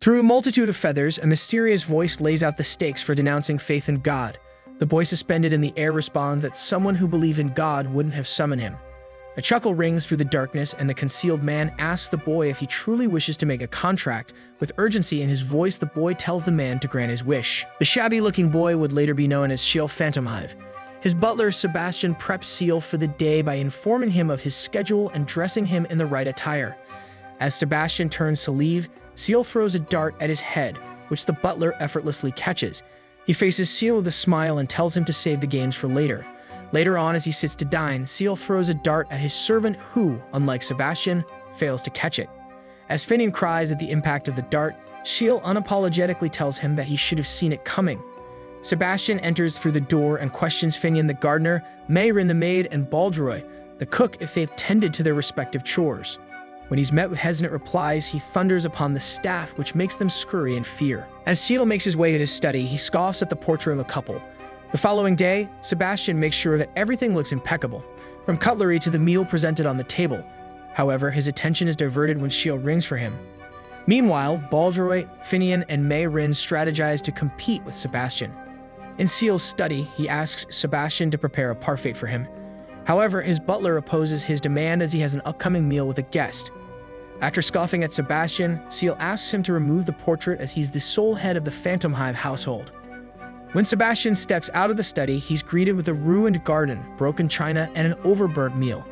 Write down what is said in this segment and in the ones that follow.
Through a multitude of feathers, a mysterious voice lays out the stakes for denouncing faith in God. The boy suspended in the air responds that someone who believed in God wouldn't have summoned him. A chuckle rings through the darkness, and the concealed man asks the boy if he truly wishes to make a contract. With urgency in his voice, the boy tells the man to grant his wish. The shabby-looking boy would later be known as Seal Phantomhive. His butler, Sebastian, preps Seal for the day by informing him of his schedule and dressing him in the right attire. As Sebastian turns to leave, Seal throws a dart at his head, which the butler effortlessly catches. He faces Seal with a smile and tells him to save the games for later. Later on, as he sits to dine, Seal throws a dart at his servant who, unlike Sebastian, fails to catch it. As Finian cries at the impact of the dart, Seal unapologetically tells him that he should have seen it coming. Sebastian enters through the door and questions Finian the gardener, Mayrin the maid, and Baldroy the cook if they've tended to their respective chores. When he's met with hesitant replies, he thunders upon the staff, which makes them scurry in fear. As Seal makes his way to his study, he scoffs at the portrait of a couple. The following day, Sebastian makes sure that everything looks impeccable, from cutlery to the meal presented on the table. However, his attention is diverted when Seal rings for him. Meanwhile, Baldroy, Finian, and Mayrin strategize to compete with Sebastian. In Seal's study, he asks Sebastian to prepare a parfait for him. However, his butler opposes his demand as he has an upcoming meal with a guest. After scoffing at Sebastian, Seal asks him to remove the portrait as he's the sole head of the Phantomhive household. When Sebastian steps out of the study, he's greeted with a ruined garden, broken china, and an overburnt meal.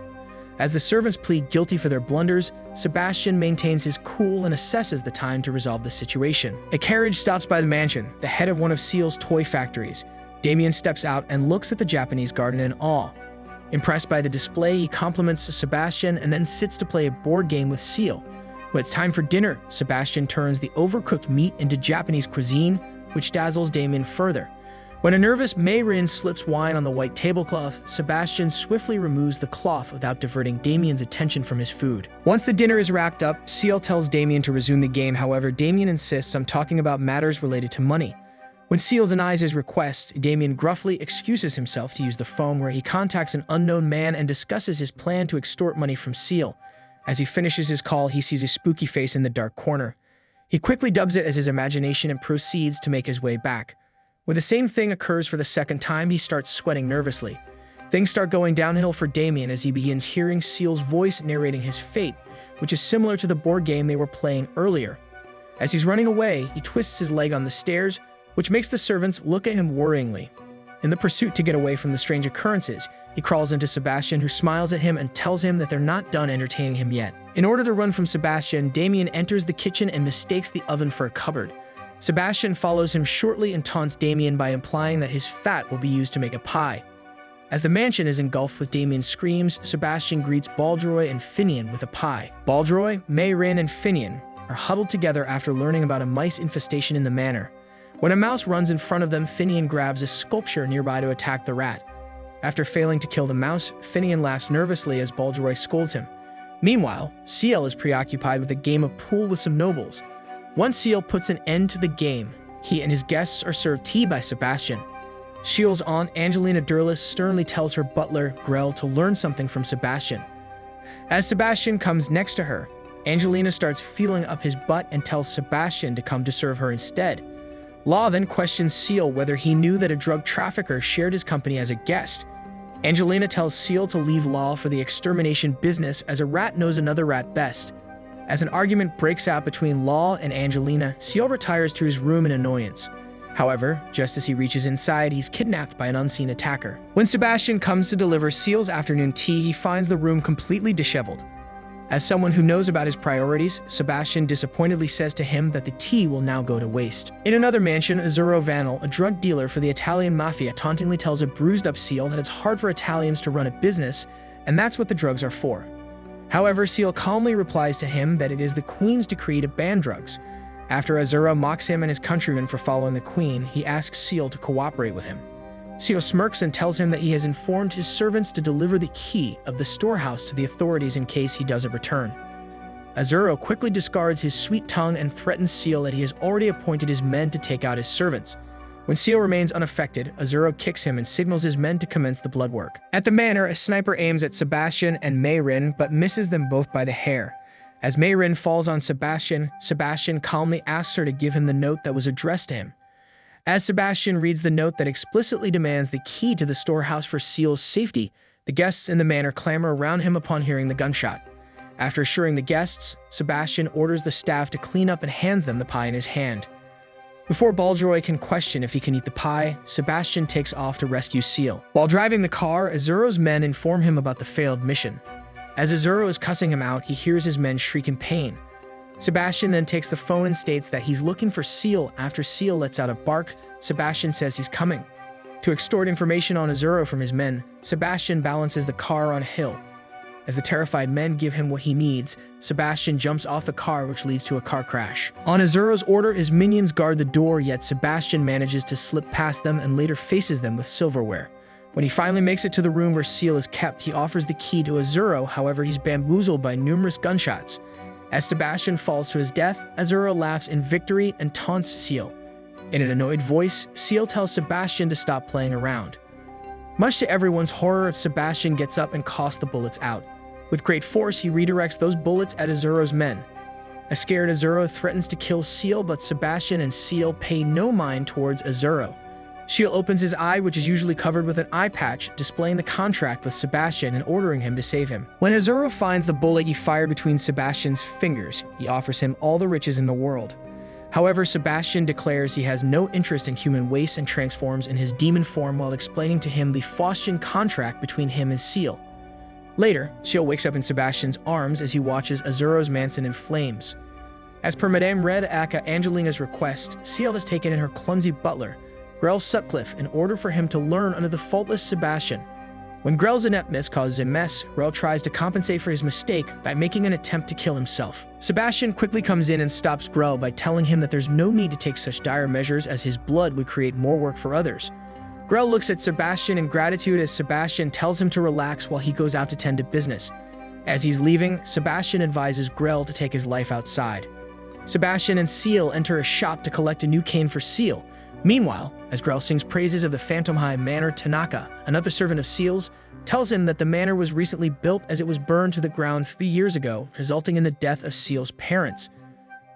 As the servants plead guilty for their blunders, Sebastian maintains his cool and assesses the time to resolve the situation. A carriage stops by the mansion, the head of one of Seal's toy factories. Damien steps out and looks at the Japanese garden in awe. Impressed by the display, he compliments Sebastian and then sits to play a board game with Seal. When it's time for dinner, Sebastian turns the overcooked meat into Japanese cuisine, which dazzles Damien further. When a nervous Mayrin slips wine on the white tablecloth, Sebastian swiftly removes the cloth without diverting Damien's attention from his food. Once the dinner is wrapped up, Seal tells Damien to resume the game. However, Damien insists on talking about matters related to money. When Seal denies his request, Damien gruffly excuses himself to use the phone, where he contacts an unknown man and discusses his plan to extort money from Seal. As he finishes his call, he sees a spooky face in the dark corner. He quickly dubs it as his imagination and proceeds to make his way back. When the same thing occurs for the second time, he starts sweating nervously. Things start going downhill for Damien as he begins hearing Seal's voice narrating his fate, which is similar to the board game they were playing earlier. As he's running away, he twists his leg on the stairs, which makes the servants look at him worryingly. In the pursuit to get away from the strange occurrences, he crawls into Sebastian, who smiles at him and tells him that they're not done entertaining him yet. In order to run from Sebastian, Damien enters the kitchen and mistakes the oven for a cupboard. Sebastian follows him shortly and taunts Damien by implying that his fat will be used to make a pie. As the mansion is engulfed with Damien's screams, Sebastian greets Baldroy and Finian with a pie. Baldroy, Mayrin, and Finian are huddled together after learning about a mice infestation in the manor. When a mouse runs in front of them, Finian grabs a sculpture nearby to attack the rat. After failing to kill the mouse, Finian laughs nervously as Baldroy scolds him. Meanwhile, Seal is preoccupied with a game of pool with some nobles. Once Seal puts an end to the game, he and his guests are served tea by Sebastian. Seal's aunt, Angelina Durlis, sternly tells her butler, Grell, to learn something from Sebastian. As Sebastian comes next to her, Angelina starts feeling up his butt and tells Sebastian to come to serve her instead. Law then questions Seal whether he knew that a drug trafficker shared his company as a guest. Angelina tells Seal to leave Law for the extermination business, as a rat knows another rat best. As an argument breaks out between Law and Angelina, Seal retires to his room in annoyance. However, just as he reaches inside, he's kidnapped by an unseen attacker. When Sebastian comes to deliver Seal's afternoon tea, he finds the room completely disheveled. As someone who knows about his priorities, Sebastian disappointedly says to him that the tea will now go to waste. In another mansion, Azzurro Vanel, a drug dealer for the Italian mafia, tauntingly tells a bruised-up Seal that it's hard for Italians to run a business, and that's what the drugs are for. However, Seal calmly replies to him that it is the Queen's decree to ban drugs. After Azzurro mocks him and his countrymen for following the Queen, he asks Seal to cooperate with him. Seal smirks and tells him that he has informed his servants to deliver the key of the storehouse to the authorities in case he doesn't return. Azzurro quickly discards his sweet tongue and threatens Seal that he has already appointed his men to take out his servants. When Seal remains unaffected, Azzurro kicks him and signals his men to commence the blood work. At the manor, a sniper aims at Sebastian and Mayrin, but misses them both by the hair. As Mayrin falls on Sebastian, Sebastian calmly asks her to give him the note that was addressed to him. As Sebastian reads the note that explicitly demands the key to the storehouse for Seal's safety, the guests in the manor clamor around him upon hearing the gunshot. After assuring the guests, Sebastian orders the staff to clean up and hands them the pie in his hand. Before Baldroy can question if he can eat the pie, Sebastian takes off to rescue Seal. While driving the car, Azuro's men inform him about the failed mission. As Azuro is cussing him out, he hears his men shriek in pain. Sebastian then takes the phone and states that he's looking for Seal. After Seal lets out a bark, Sebastian says he's coming. To extort information on Azuro from his men, Sebastian balances the car on a hill. As the terrified men give him what he needs, Sebastian jumps off the car, which leads to a car crash. On Azuro's order, his minions guard the door, yet Sebastian manages to slip past them and later faces them with silverware. When he finally makes it to the room where Seal is kept, he offers the key to Azuro. However, he's bamboozled by numerous gunshots. As Sebastian falls to his death, Azuro laughs in victory and taunts Seal. In an annoyed voice, Seal tells Sebastian to stop playing around. Much to everyone's horror, Sebastian gets up and coughs the bullets out. With great force, he redirects those bullets at Azuro's men. A scared Azuro threatens to kill Seal, but Sebastian and Seal pay no mind towards Azuro. Seal opens his eye, which is usually covered with an eye patch, displaying the contract with Sebastian and ordering him to save him. When Azuro finds the bullet he fired between Sebastian's fingers, he offers him all the riches in the world. However, Sebastian declares he has no interest in human waste and transforms in his demon form while explaining to him the Faustian contract between him and Seal. Later, Seal wakes up in Sebastian's arms as he watches Azuro's mansion in flames. As per Madame Red Aka Angelina's request, Seal has taken in her clumsy butler, Grell Sutcliffe, in order for him to learn under the faultless Sebastian. When Grell's ineptness causes a mess, Grell tries to compensate for his mistake by making an attempt to kill himself. Sebastian quickly comes in and stops Grell by telling him that there's no need to take such dire measures as his blood would create more work for others. Grell looks at Sebastian in gratitude as Sebastian tells him to relax while he goes out to tend to business. As he's leaving, Sebastian advises Grell to take his life outside. Sebastian and Seal enter a shop to collect a new cane for Seal. Meanwhile, as Grell sings praises of the Phantom High Manor, Tanaka, another servant of Seal's, tells him that the manor was recently built as it was burned to the ground 3 years ago, resulting in the death of Seal's parents.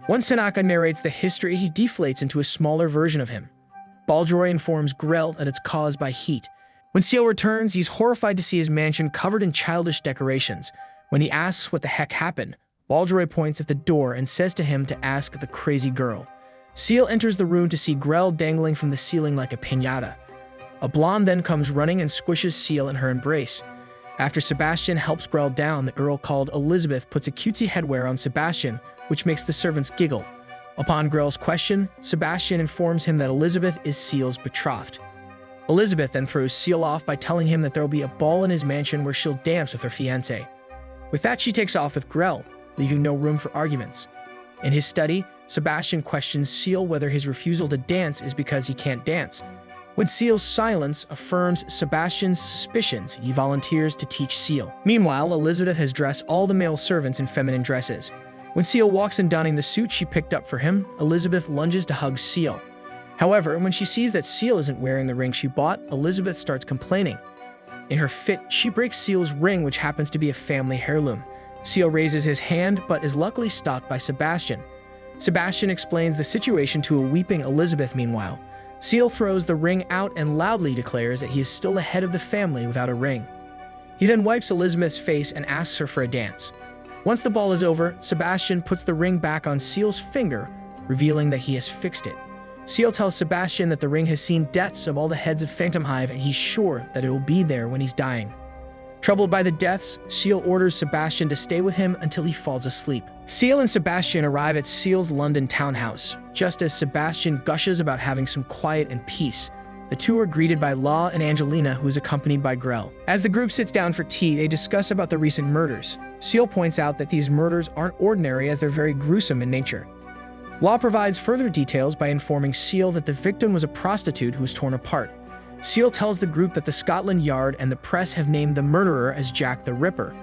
Once Tanaka narrates the history, he deflates into a smaller version of him. Baldroy informs Grell that it's caused by heat. When Seal returns, he's horrified to see his mansion covered in childish decorations. When he asks what the heck happened, Baldroy points at the door and says to him to ask the crazy girl. Seal enters the room to see Grell dangling from the ceiling like a piñata. A blonde then comes running and squishes Seal in her embrace. After Sebastian helps Grell down, the girl called Elizabeth puts a cutesy headwear on Sebastian, which makes the servants giggle. Upon Grell's question, Sebastian informs him that Elizabeth is Seal's betrothed. Elizabeth then throws Seal off by telling him that there will be a ball in his mansion where she'll dance with her fiancé. With that, she takes off with Grell, leaving no room for arguments. In his study, Sebastian questions Seal whether his refusal to dance is because he can't dance. When Seal's silence affirms Sebastian's suspicions, he volunteers to teach Seal. Meanwhile, Elizabeth has dressed all the male servants in feminine dresses. When Seal walks in donning the suit she picked up for him, Elizabeth lunges to hug Seal. However, when she sees that Seal isn't wearing the ring she bought, Elizabeth starts complaining. In her fit, she breaks Seal's ring, which happens to be a family heirloom. Seal raises his hand, but is luckily stopped by Sebastian. Sebastian explains the situation to a weeping Elizabeth meanwhile. Seal throws the ring out and loudly declares that he is still the head of the family without a ring. He then wipes Elizabeth's face and asks her for a dance. Once the ball is over, Sebastian puts the ring back on Seal's finger, revealing that he has fixed it. Seal tells Sebastian that the ring has seen deaths of all the heads of Phantom Hive and he's sure that it will be there when he's dying. Troubled by the deaths, Seal orders Sebastian to stay with him until he falls asleep. Seal and Sebastian arrive at Seal's London townhouse. Just as Sebastian gushes about having some quiet and peace, the two are greeted by Law and Angelina, who is accompanied by Grell. As the group sits down for tea, they discuss about the recent murders. Seal points out that these murders aren't ordinary as they're very gruesome in nature. Law provides further details by informing Seal that the victim was a prostitute who was torn apart. Seal tells the group that the Scotland Yard and the press have named the murderer as Jack the Ripper.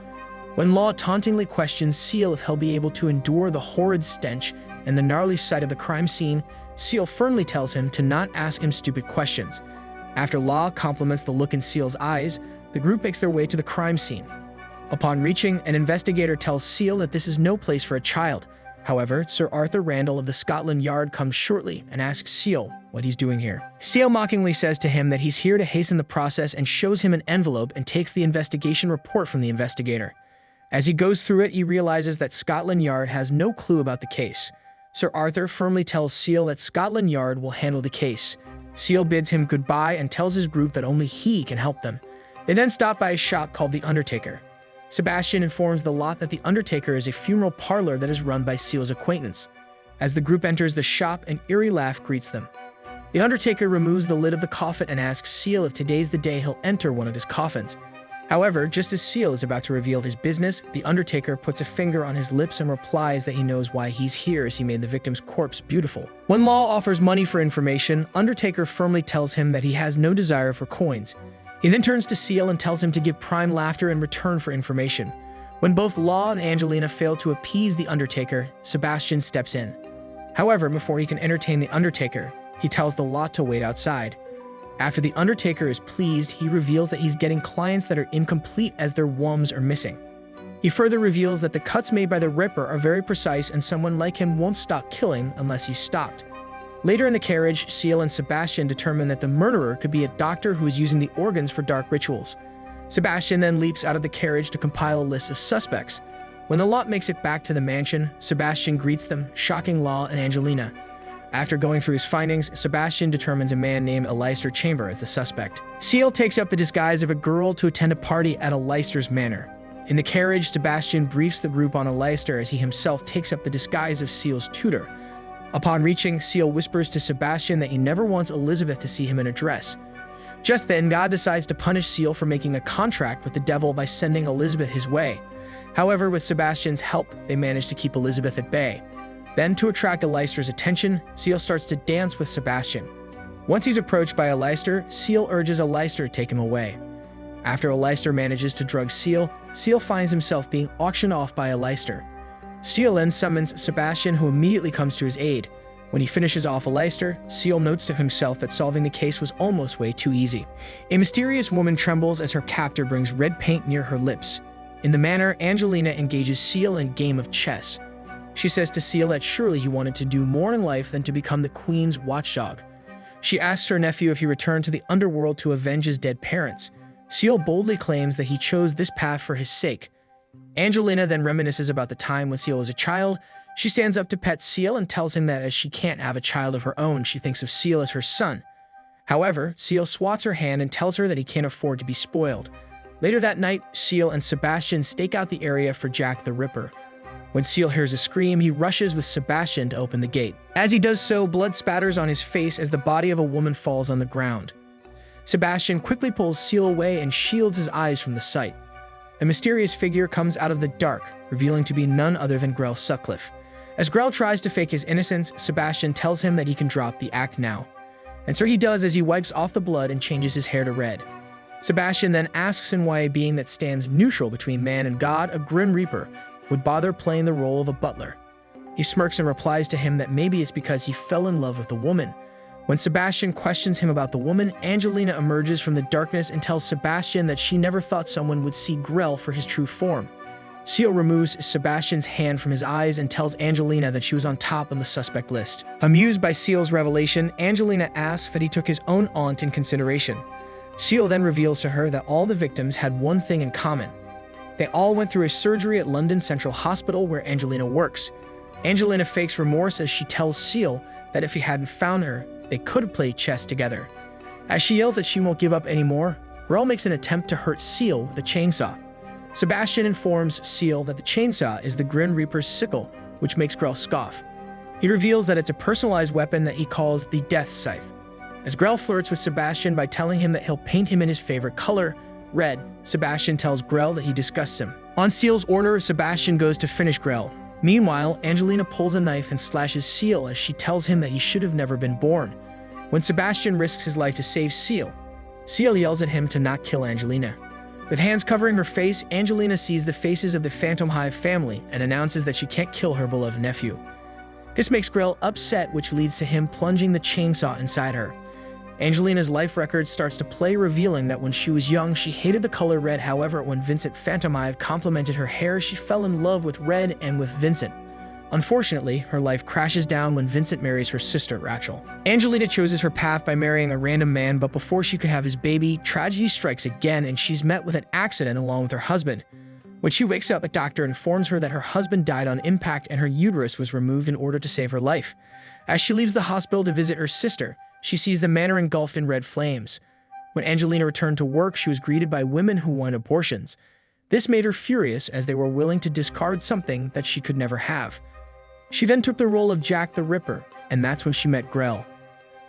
When Law tauntingly questions Seal if he'll be able to endure the horrid stench and the gnarly sight of the crime scene, Seal firmly tells him to not ask him stupid questions. After Law compliments the look in Seal's eyes, the group makes their way to the crime scene. Upon reaching, an investigator tells Seal that this is no place for a child. However, Sir Arthur Randall of the Scotland Yard comes shortly and asks Seal what he's doing here. Seal mockingly says to him that he's here to hasten the process and shows him an envelope and takes the investigation report from the investigator. As he goes through it, he realizes that Scotland Yard has no clue about the case. Sir Arthur firmly tells Seal that Scotland Yard will handle the case. Seal bids him goodbye and tells his group that only he can help them. They then stop by a shop called The Undertaker. Sebastian informs the lot that The Undertaker is a funeral parlor that is run by Seal's acquaintance. As the group enters the shop, an eerie laugh greets them. The Undertaker removes the lid of the coffin and asks Seal if today's the day he'll enter one of his coffins. However, just as Seal is about to reveal his business, The Undertaker puts a finger on his lips and replies that he knows why he's here, as he made the victim's corpse beautiful. When Law offers money for information, Undertaker firmly tells him that he has no desire for coins. He then turns to Seal and tells him to give prime laughter in return for information. When both Law and Angelina fail to appease The Undertaker, Sebastian steps in. However, before he can entertain The Undertaker, he tells the lot to wait outside. After The Undertaker is pleased, he reveals that he's getting clients that are incomplete as their wombs are missing. He further reveals that the cuts made by the Ripper are very precise and someone like him won't stop killing unless he's stopped. Later in the carriage, Seal and Sebastian determine that the murderer could be a doctor who is using the organs for dark rituals. Sebastian then leaps out of the carriage to compile a list of suspects. When the lot makes it back to the mansion, Sebastian greets them, shocking Law and Angelina. After going through his findings, Sebastian determines a man named Leicester Chamber as the suspect. Seal takes up the disguise of a girl to attend a party at Leicester's manor. In the carriage, Sebastian briefs the group on Leicester as he himself takes up the disguise of Seal's tutor. Upon reaching, Seal whispers to Sebastian that he never wants Elizabeth to see him in a dress. Just then, God decides to punish Seal for making a contract with the devil by sending Elizabeth his way. However, with Sebastian's help, they manage to keep Elizabeth at bay. Then, to attract Leicester's attention, Seal starts to dance with Sebastian. Once he's approached by Leicester, Seal urges Leicester to take him away. After Leicester manages to drug Seal, Seal finds himself being auctioned off by Leicester. Seal then summons Sebastian, who immediately comes to his aid. When he finishes off Leicester, Seal notes to himself that solving the case was almost way too easy. A mysterious woman trembles as her captor brings red paint near her lips. In the manor, Angelina engages Seal in a game of chess. She says to Seal that surely he wanted to do more in life than to become the Queen's watchdog. She asks her nephew if he returned to the underworld to avenge his dead parents. Seal boldly claims that he chose this path for his sake. Angelina then reminisces about the time when Seal was a child. She stands up to pet Seal and tells him that as she can't have a child of her own, she thinks of Seal as her son. However, Seal swats her hand and tells her that he can't afford to be spoiled. Later that night, Seal and Sebastian stake out the area for Jack the Ripper. When Seal hears a scream, he rushes with Sebastian to open the gate. As he does so, blood spatters on his face as the body of a woman falls on the ground. Sebastian quickly pulls Seal away and shields his eyes from the sight. A mysterious figure comes out of the dark, revealing to be none other than Grell Sutcliffe. As Grell tries to fake his innocence, Sebastian tells him that he can drop the act now. And so he does as he wipes off the blood and changes his hair to red. Sebastian then asks him why a being that stands neutral between man and God, a Grim Reaper, would bother playing the role of a butler. He smirks and replies to him that maybe it's because he fell in love with a woman. When Sebastian questions him about the woman, Angelina emerges from the darkness and tells Sebastian that she never thought someone would see Grell for his true form. Seal removes Sebastian's hand from his eyes and tells Angelina that she was on top on the suspect list. Amused by Seal's revelation, Angelina asks that he took his own aunt in consideration. Seal then reveals to her that all the victims had one thing in common. They all went through a surgery at London Central Hospital where Angelina works. Angelina fakes remorse as she tells Seal that if he hadn't found her, they could have played chess together. As she yells that she won't give up anymore, Grell makes an attempt to hurt Seal with a chainsaw. Sebastian informs Seal that the chainsaw is the Grim Reaper's sickle, which makes Grell scoff. He reveals that it's a personalized weapon that he calls the Death Scythe. As Grell flirts with Sebastian by telling him that he'll paint him in his favorite color, red, Sebastian tells Grell that he disgusts him. On Seal's order, Sebastian goes to finish Grell. Meanwhile, Angelina pulls a knife and slashes Seal as she tells him that he should have never been born. When Sebastian risks his life to save Seal, Seal yells at him to not kill Angelina. With hands covering her face, Angelina sees the faces of the Phantom Hive family and announces that she can't kill her beloved nephew. This makes Grell upset, which leads to him plunging the chainsaw inside her. Angelina's life record starts to play, revealing that when she was young, she hated the color red. However, when Vincent Phantomive complimented her hair, she fell in love with red and with Vincent. Unfortunately, her life crashes down when Vincent marries her sister, Rachel. Angelina chooses her path by marrying a random man, but before she could have his baby, tragedy strikes again and she's met with an accident along with her husband. When she wakes up, a doctor informs her that her husband died on impact and her uterus was removed in order to save her life. As she leaves the hospital to visit her sister, she sees the manor engulfed in red flames. When Angelina returned to work, she was greeted by women who wanted abortions. This made her furious as they were willing to discard something that she could never have. She then took the role of Jack the Ripper, and that's when she met Grell.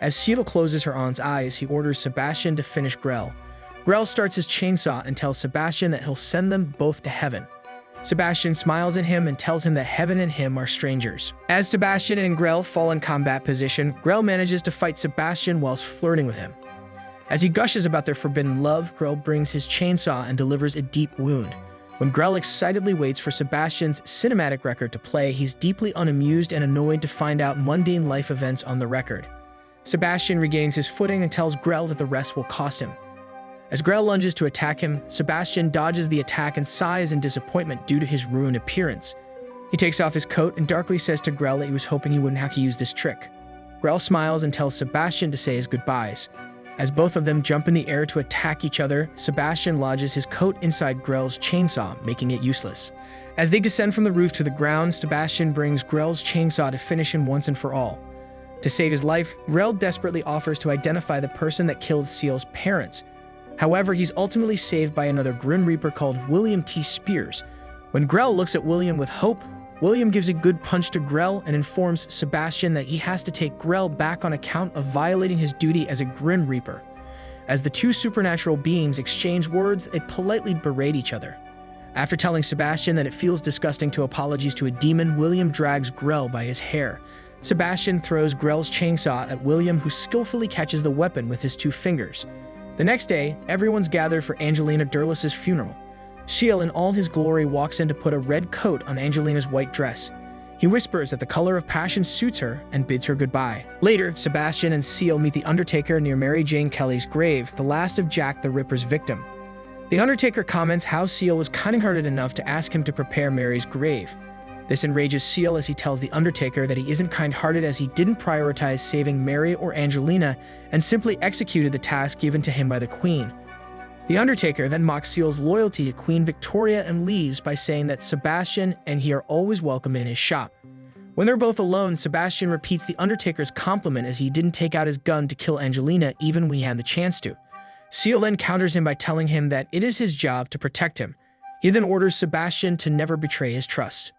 As Seal closes her aunt's eyes, he orders Sebastian to finish Grell. Grell starts his chainsaw and tells Sebastian that he'll send them both to heaven. Sebastian smiles at him and tells him that heaven and him are strangers. As Sebastian and Grell fall in combat position, Grell manages to fight Sebastian whilst flirting with him. As he gushes about their forbidden love, Grell brings his chainsaw and delivers a deep wound. When Grell excitedly waits for Sebastian's cinematic record to play, he's deeply unamused and annoyed to find out mundane life events on the record. Sebastian regains his footing and tells Grell that the rest will cost him. As Grell lunges to attack him, Sebastian dodges the attack and sighs in disappointment due to his ruined appearance. He takes off his coat and darkly says to Grell that he was hoping he wouldn't have to use this trick. Grell smiles and tells Sebastian to say his goodbyes. As both of them jump in the air to attack each other, Sebastian lodges his coat inside Grell's chainsaw, making it useless. As they descend from the roof to the ground, Sebastian brings Grell's chainsaw to finish him once and for all. To save his life, Grell desperately offers to identify the person that killed Seal's parents. However, he's ultimately saved by another Grim Reaper called William T. Spears. When Grell looks at William with hope, William gives a good punch to Grell and informs Sebastian that he has to take Grell back on account of violating his duty as a Grim Reaper. As the two supernatural beings exchange words, they politely berate each other. After telling Sebastian that it feels disgusting to apologize to a demon, William drags Grell by his hair. Sebastian throws Grell's chainsaw at William, who skillfully catches the weapon with his 2 fingers. The next day, everyone's gathered for Angelina Derlis's funeral. Seal in all his glory walks in to put a red coat on Angelina's white dress. He whispers that the color of passion suits her and bids her goodbye. Later, Sebastian and Seal meet the Undertaker near Mary Jane Kelly's grave, the last of Jack the Ripper's victim. The Undertaker comments how Seal was kind-hearted enough to ask him to prepare Mary's grave. This enrages Seal as he tells the Undertaker that he isn't kind-hearted as he didn't prioritize saving Mary or Angelina and simply executed the task given to him by the Queen. The Undertaker then mocks Seal's loyalty to Queen Victoria and leaves by saying that Sebastian and he are always welcome in his shop. When they're both alone, Sebastian repeats the Undertaker's compliment as he didn't take out his gun to kill Angelina even when he had the chance to. Seal then counters him by telling him that it is his job to protect him. He then orders Sebastian to never betray his trust.